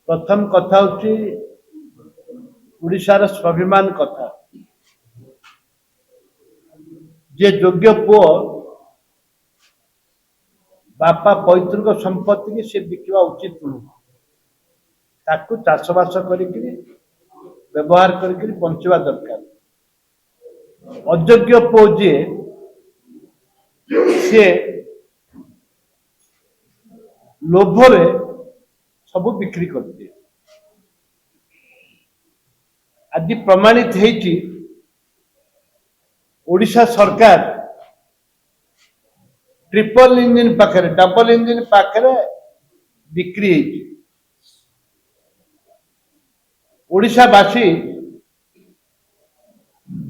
प्रथम कथा हूँ उड़ीसार स्वाभिमान कथा जे योग्य पुओ बापा पैतृक संपत्ति की से बिकवा उचित नुह ताकू चाषबास व्यवहार कर बंचवा दरकार अयोग्य पुओ जी सी लोभरे सब बिक्री कर दिए आज प्रमाणित होती ओडिशा सरकार ट्रिपल इंजिन पाखे डबल इंजिन पाखे बिक्री ओडिशावासी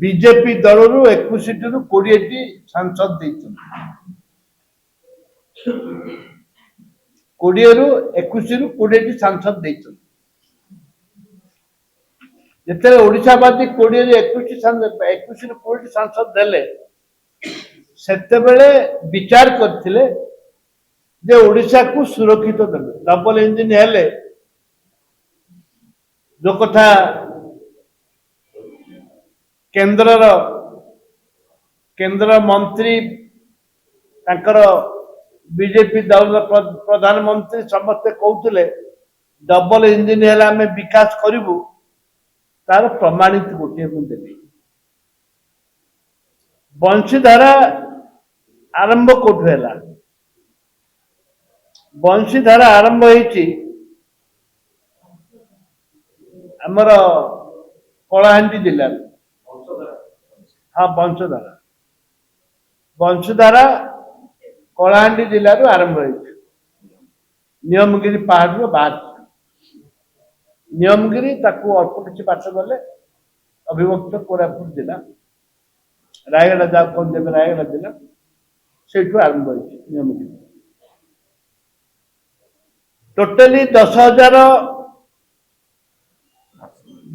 बीजेपी दल रु 21 रु 20 सांसद 20 रु 21 रु 20 सांसद जिते ओडिशावासी 20 रु 21 रु 20 सांसद देले सेते बेले विचार करथिले जे ओडिशा को सुरक्षित देबे डबल इंजिन हेले जो कथा केंद्र मंत्री बीजेपी दल प्रधानमंत्री समस्ते कहते डबल इंजिन है आम विकास करूँ तार प्रमाणित गोटे मुझे बंशीधारा आरंभ कौटू है बंशीधारा आरंभ होमर कलाहांडी जिले हाँ बंशधारा कलाहांडी जिले आरंभ हो नियमगिरी पहाड़ बाहर नियमगिरी अल्प किसी बात गले अविभक्त कोरापुट जिला रायगढ़ जहाँ कहते रायगढ़ जिला से आरंभ हो नियमगिरी टोटाली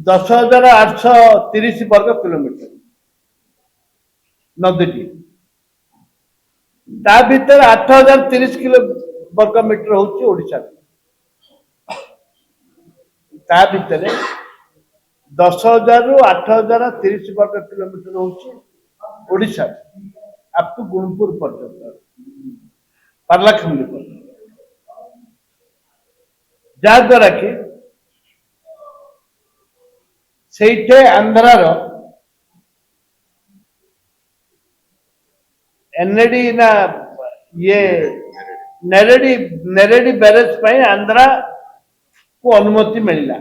10,830 वर्ग किलोमीटर नदी ता भीतर 8,030 किलो वर्ग मीटर हूँ ओडिशा ता भीतर 10,000 रु 8,030 वर्ग किलोमीटर हूँ ओडिशा अप टू गुणपुर पर्यटन पार्लाखंडी पर्यटन जहाद्वारा कि से आंध्रार एनएडी ना ये नेरेडी बैरेज पर आंध्रा को अनुमति मिलला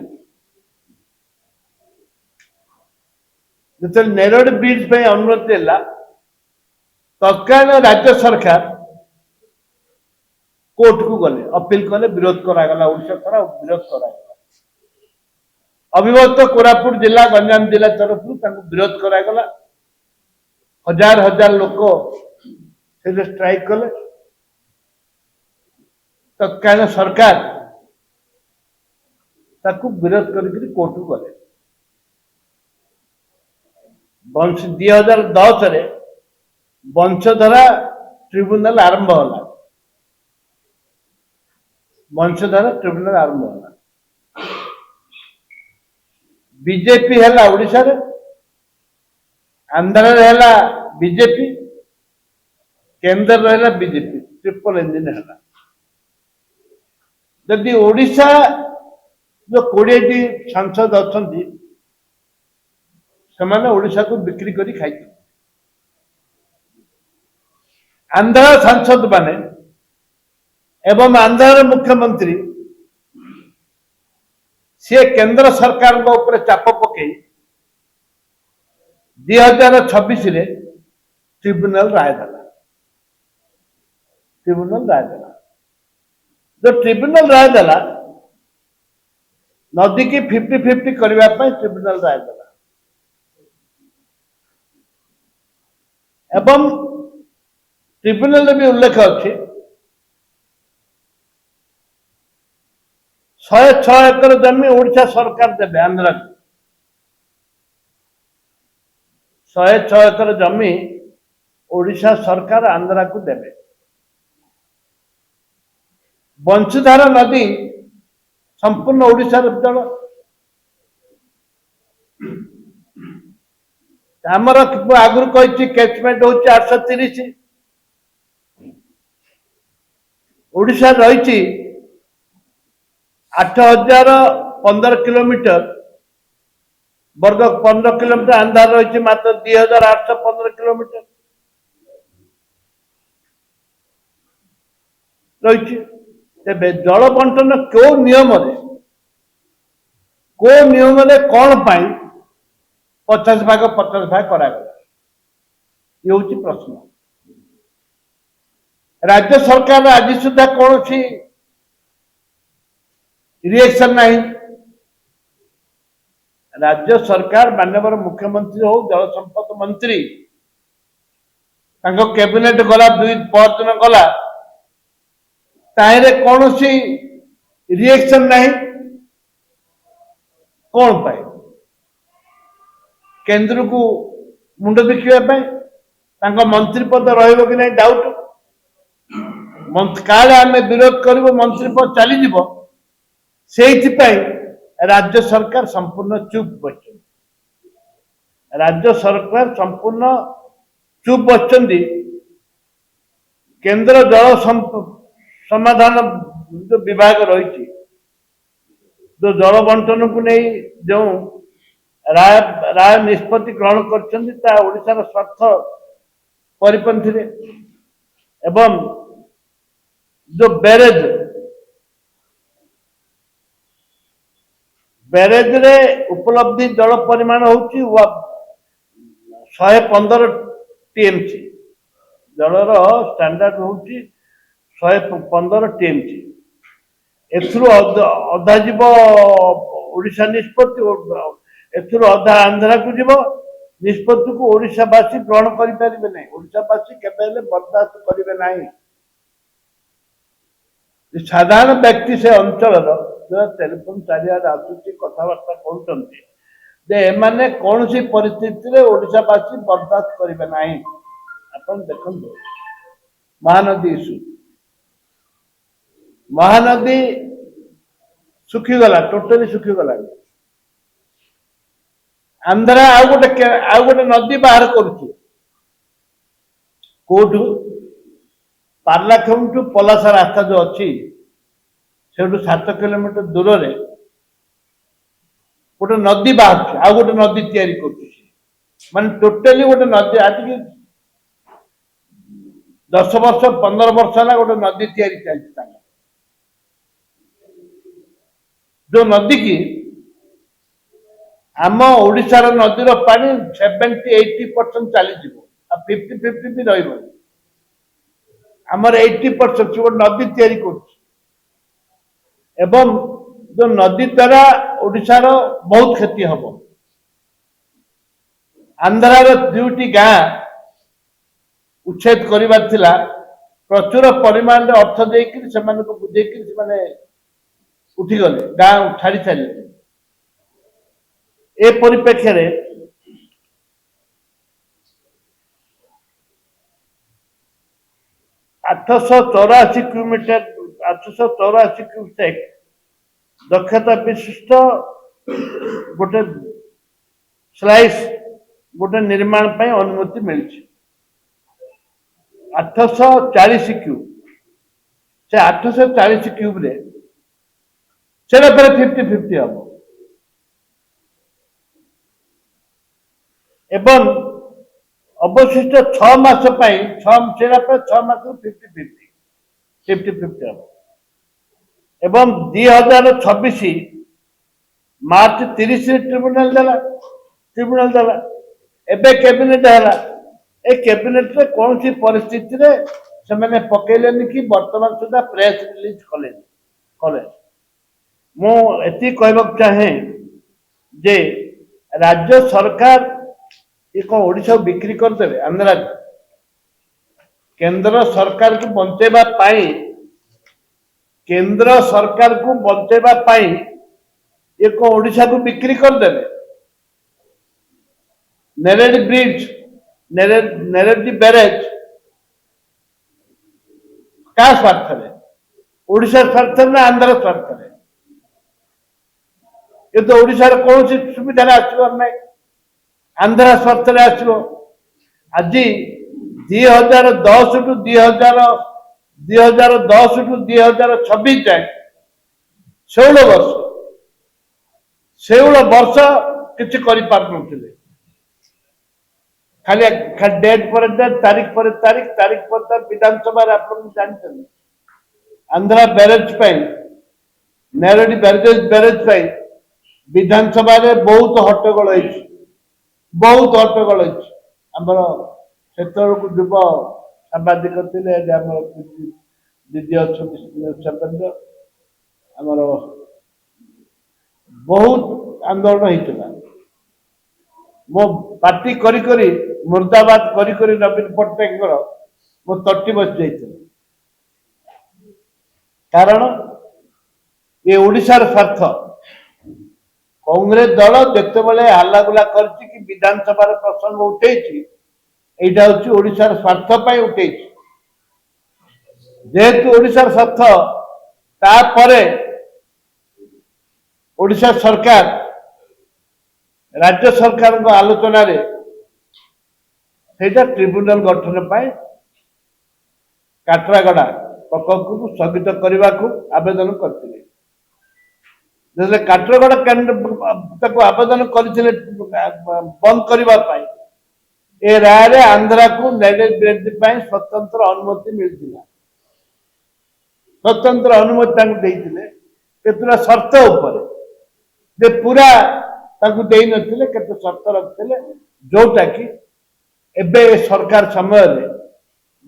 जो नेरेडी ब्रिज पर अनुमति है तत्काल राज्य सरकार कोर्ट को गले अपील कले विरोध करागला ओडिशा द्वारा विरोध करागला अविभक्त कोरापुट जिला गंजाम जिला तरफ विरोध करागला हजार हजार लोक से स्ट्राइक कले तत्काल सरकार ताकू विरोध कर कोर्ट को गले 2010 रे वंशधारा ट्रिब्यूनल आरंभ होला वंशधारा ट्रिब्यूनल आरंभ होला बीजेपी है ओडिशा रे आंध्र है बीजेपी केंद्र रहा बीजेपी ट्रिपल इंजिन है जदि ओडिशा जो 20 सांसद अच्छा से ओडिशा को बिक्री करी खाई आंध्र सांसद माने एवं आंध्र मुख्यमंत्री सी केंद्र सरकार ऊपर चाप पकई 2026 रे ट्रिब्यूनल राय देला जो ट्रिब्यूनल राय देला नदी की 50-50 करने ट्रिब्यूनल राय देला एवं ट्रिब्यूनल भी उल्लेख अच्छी 106 एकर जमी ओडिशा सरकार देवे आंध्रा को 106 एकर जमी ओडिशा सरकार आंध्रा को देवे वंशधारा नदी संपूर्ण ओडिशा जल आमर आगु कही कैचमेंट हूँ 830 ओडिशा रही 8015 किलोमीटर वर्ग 15 किलोमीटर अंधार रही मात्र 2815 किलोमीटर रही जल बंटन क्यों नियम कौन पाई 50 भाग करागला ये हूँ प्रश्न राज्य सरकार आज सुधा कौन रिएक्शन नहीं राज्य सरकार माननीय मुख्यमंत्री हो जल संपद मंत्री कैबिनेट गला परदिन गला ताहिरे कौन रिएक्शन नहीं कौन पाए केंद्र को मुंड देखा मंत्री पद रही कि नहीं डाउट काले आम विरोध कर मंत्री पद चली से राज्य सरकार संपूर्ण चुप बच राज्य सरकार संपूर्ण चुप बच्चन केंद्र जल समाधान जो विभाग रही जो जल बंटन को नहीं जो राय निष्पत्ति ग्रहण कर स्वार्थ परिपंथी एवं जो बैरेज रे उपलब्धि जल परिमाण होची 115 टीएमसी जलर स्टैंडर्ड होची 115 टीएमसी एथुरु अधा जीव ओडिशा निष्पत्ति एथुरु अधा आंध्रा को जीव निष्पत्ति को ओडिशावासी ग्रहण करि परिबे नै ओडिशावासी केबेले बर्दाश्त करिवे नाही साधारण व्यक्ति से अंचल टेलीफोन चारिआड आसुची कथबार्ता कहते कौन सी परिस्थिति ओडिशावासी बर्दाश्त करेंगे ना अपन देखो महानदी इश्यू महानदी सुखीगला टोटली सुखीगला आंध्रा आउ गोटे नदी बाहर कौटू पार्लाखेम टू पलासा रास्ता जो अच्छी से 7 किलोमीटर दूर रे गोटे नदी बाहर आउ गोटे नदी तैयारी कर टोटाली गोटे नदी आज 10 वर्ष 15 वर्ष है गोटे नदी तैयारी चलती जो नदी की आम ओडिशार नदीर पानी 70-80% चली 50-50 भी रही आमर 80% गोटे नदी तैयारी कर एवं जो नदी द्वारा ओडिशार बहुत क्षति हम आंध्रार 2टी गाँ उच्छेद करवा प्रचुर परिमाण अर्थ देकर बुझे उठीगले गाँ छाड़ी चले ए परिप्रेक्षी रे 884 किलोमीटर 884 क्यूसेक दक्षता विशिष्ट गोटे स्लाइस गोटे निर्माण पर अनुमति मिली 840 क्यूब से 840 क्यूब रे से 50-50 हम एवं अवशिष्ट 6 मास 6 मास 50-50 हम एवं 2026 मार्च 30 ट्रिब्यूनल देला एबे कैबिनेट है ए कैबिनेट रे कौन सी परिस्थिति रे से मैंने पकेलेनी कि वर्तमान सुधा प्रेस रिलीज कले मु एति कहबाक चाहे जे राज्य सरकार एक ओडिशा बिक्री करदेवे आंध्रा केंद्र सरकार को बंचेबा पाई केंद्र सरकार को बंचेबा पाई एक ओडिशा को बिक्री करदेवे नेरेड ब्रिज नेरेड बैरेज क्या स्वार्थ है ओडिशा स्वार्थ ना आंध्र स्वार्थ है ये तो ओडिशार कौन सुविधा आसबार ना आंध्र स्वार्थ आसो आज 2010 टू 2010 टू 2026 जाए 16 वर्ष किसी कर खाली डेट पर डेट तारीख पर तारीख तारीख पर विधानसभा आप जानते आंध्रा बैरेज नेरडी बैरेज विधानसभा बहुत हट्टगोल बहुत हट्टगोल आमर से युव सांबादिक थे दीदी अच्छा आमर बहुत आंदोलन होता मो पार्टी करी मुर्दाबाद करी नवीन पट्टनायक मो तटी बस जाइए कारण ये ओडिशार स्वार्थ कांग्रेस दल जिते बड़े हालागुला कर विधानसभा प्रसंग उठे यहाँ हूँ ओडिशार स्वार्थ उठे जेहेतु ओडिशार स्वार्थ तापर ओडिशा सरकार राज्य सरकार आलोचना ट्रिब्यूनल गठन काटरागड़ा प्रकल्प को स्थगित करने को आवेदन करते काटरागड़ा आवेदन करते बंद करने ए राय आंध्रा को स्वतंत्र अनुमति मिलता स्वतंत्र अनुमति केतुरा शर्त उपर पूरा दे नथिले केते शर्त रखते जोटा कि एबे सरकार समय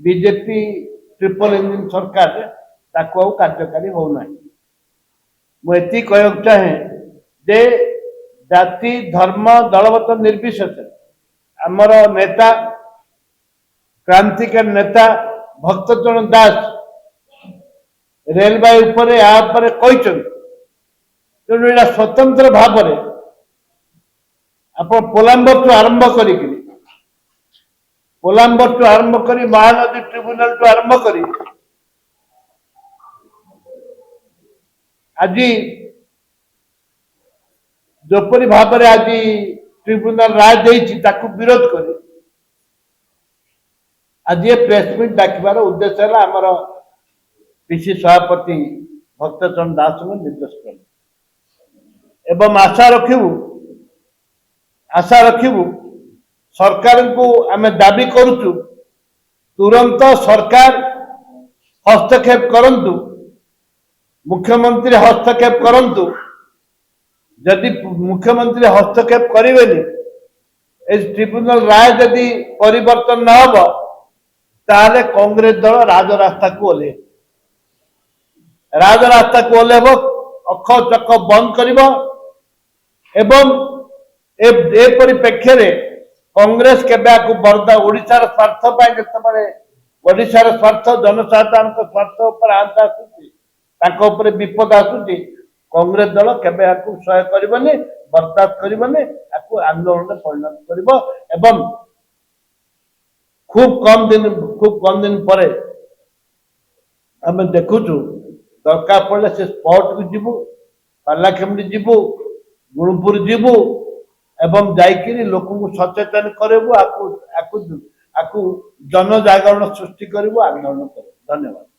बीजेपी ट्रिपल इंजिन सरकार ताको कार्यकारी होना मुझे कह चाहे जे जाति धर्म दलगत निर्विशेष आमर नेता क्रांतिकारी नेता भक्तचरण दास रेलवे उपरे कहते स्वतंत्र भाव आप पोलाम्बर टू आरंभ कर महानदी ट्रिब्यूनल टू आरंभ कर आज जोपरी भाव में आज ट्रिब्यूनल राय देछि ताकु विरोध कर आज ये प्रेसमिट डाकिबार उद्देश्य है आमर पीसी सभापति भक्तचरण दास निर्देश कर एवं आशा रखिबु सरकार को आम दाबी करुचु तुरंत सरकार हस्तक्षेप करंतु मुख्यमंत्री हस्तक्षेप करंतु जदि मुख्यमंत्री हस्तक्षेप करेंगे ट्रिब्यूनल राय जदि परिवर्तन न हो ताले कांग्रेस दल राजरास्ता को ओह्लैब अख चक बंद कर ए परिप्रेक्षी में कांग्रेस केबे बरदा ओडिशार स्वार्थ जिते ओडिशार स्वार्थ जनसाधारण स्वार्थ पर आंच आसूची विपद आसूची कांग्रेस दल केबे सहाय करबनी बर्दाश्त करबनी आंदोलन परिणत कर खूब कम दिन पर आम देखुचु दरकार पड़े से स्पॉट को जीवु पालाखेमुंडी जीवु गुणुपुर जीवु एवं जाइकिरी लोक सचेतन करूँ जन जागरण सृष्टि करूँ आंदोलन करूँ। धन्यवाद।